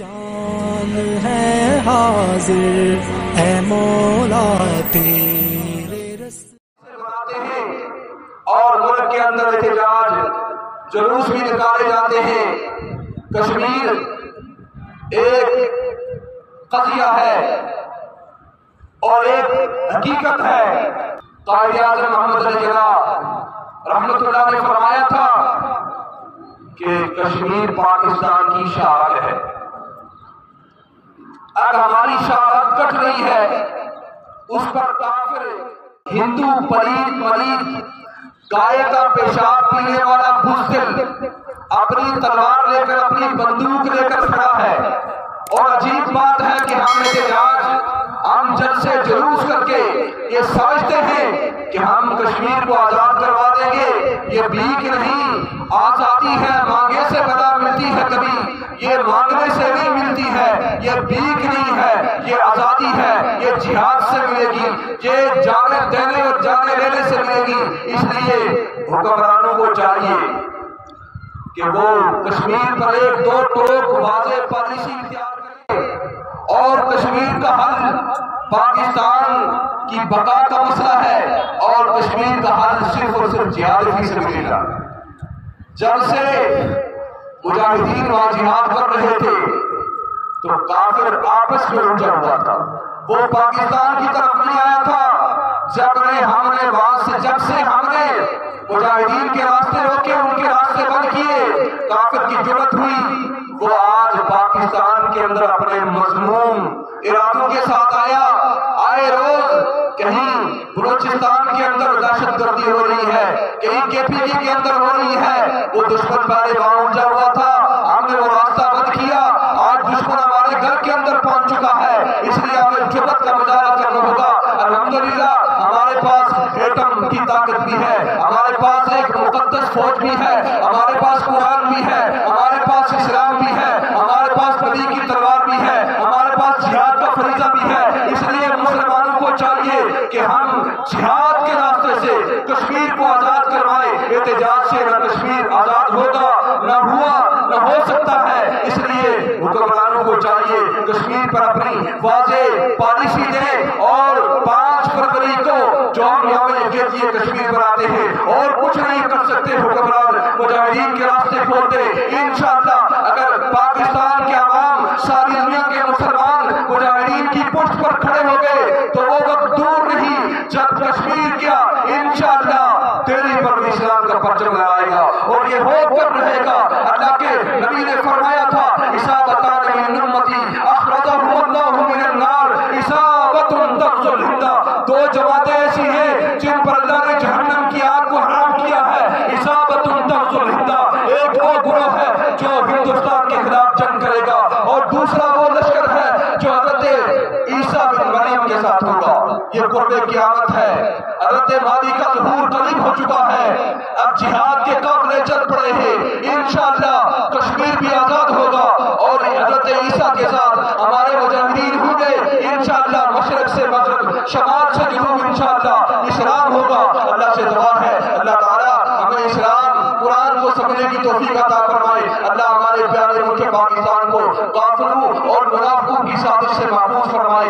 جان ہے حاضر اے مولا تیرے رستے بناتے ہیں اور ملک کے اندر احتجاج جلوس بھی نکالے جاتے ہیں۔ کشمیر ایک قضیہ ہے اور ایک حقیقت ہے۔ قائد اعظم محمد علی جناح رحمت اللہ نے فرمایا تھا کہ کشمیر پاکستان کی شاعر ہے۔ اگر ہماری شاعر کٹ رہی ہے اس پر کافر ہندو پلید ملید گائے کا پیشاب پینے والا بزدل اپنی تلوار لے کر اپنی بندوق لے کر کھڑا ہے۔ اور عجیب بات ہے کہ ہم احتجاج ہم جلسے جلوس کر کے یہ سمجھتے ہیں کہ ہم کشمیر کو آزاد کروا دیں گے۔ یہ بھیک نہیں، آزادی ہے مانگے سے بلا ملتی ہے کبھی، یہ مانگنے سے نہیں ملتی ہے۔ یہ بھیک نہیں ہے، یہ آزادی ہے، یہ جہاد سے ملے گی، یہ جانے دینے اور جانے لینے سے ملے گی۔ اس لیے حکمرانوں کو چاہیے کہ وہ کشمیر پر ایک دو ٹوک واضح پالیسی اختیار کریں اور کشمیر کا حل پاکستان کی بقا کا مسئلہ ہے اور کشمیر کا حل صرف اور صرف جہاد ہی سے ملے گا۔ جب سے مجاہدین وہاں جہاد کر رہے تھے تو کافر آپس میں الجھا ہوا تھا، وہ پاکستان کی طرف نہیں آیا تھا۔ جب سے ہم نے مجاہدین کے راستے روکے، ان کے راستے بند کیے، کافر کی جرأت ہوئی، وہ آج پاکستان کے اندر اپنے مذموم ارادوں کے ساتھ آئے روز کہیں بلوچستان کے اندر دہشت گردی ہو رہی ہے، کہیں KPG کے اندر ہو رہی ہے۔ وہ دشمن پہلے وہاں الجھا ہوا تھا، ہم نے وہ راستہ بند کیا، آج دشمن ہمارے گھر کے اندر پہنچ چکا ہے۔ اس لیے ہمیں جرأت کا مظاہرہ کرنا ہوگا۔ الحمدللہ ہمارے پاس ایٹم کی طاقت بھی ہے، ہمارے پاس ایک مقدس فوج بھی ہے، ہمارے پاس قرآن بھی ہے، ہمارے پاس اسلام بھی ہے، ہمارے پاس نبی کی تلوار بھی ہے، ہمارے پاس جہاد کا فریضہ بھی ہے۔ اس لیے مسلمانوں کو چاہیے کہ ہم جہاد کے راستے سے کشمیر کو آزاد کروائیں۔ احتجاج سے نہ کشمیر آزاد ہوگا، نہ ہوا، نہ ہو سکتا ہے۔ اس لیے حکمرانوں کو چاہیے کشمیر پر اپنی واضح پالیسی دیں اور 5 فروری کو جو ہم یہاں یہ کشمیر پر آتے ہیں اور کچھ نہیں کر سکتے حکمران مجاہدین کے راستے کھول دیں۔ انشاءاللہ اگر پاکستان کے عوام، ساری دنیا کے مسلمان مجاہدین کی پشت پر کھڑے ہو گئے تو وہ وقت دور نہیں جب کشمیر کیا انشاءاللہ تیری پر اسلام کا پرچم لہرائے گا اور یہ ہو کر رہے گا۔ اللہ کے نبی نے فرمایا تھا اصابتان من امتی اخرجہم اللہ من النار اصابت تغزو الہند۔ 2 جماعتیں ایسی ہیں جن پر اللہ نے جہنم کی آگ کو حرام کیا ہے۔ اصابت تغزو الہند، ایک وہ گروہ ہے جو ہندوستان کے خلاف جنگ کرے گا اور دوسرا وہ لشکر ہے جو حضرت عیسیٰ بن مریم کے ساتھ ہوگا۔ یہ قرب قیامت ہے، حضرت مہدی کا ظہور قریب ہو چکا ہے، اب جہاد کے قافلے چل پڑے ہیں۔ انشاءاللہ کشمیر بھی آزاد ہوگا اور حضرت عیسیٰ کے ساتھ ہمارے مجاہدین ہوں گے۔ انشاءاللہ مشرق سے مغرب، شمال سے جنوب انشاءاللہ اسلام ہوگا۔ اللہ سے دعا ہے اللہ تعالیٰ ہمیں اسلام قرآن کو سمجھنے کی توفیق عطا فرمائے۔ اللہ ہمارے پیارے ملک پاکستان کو کافروں اور منافقوں کی سازش سے محفوظ فرمائے۔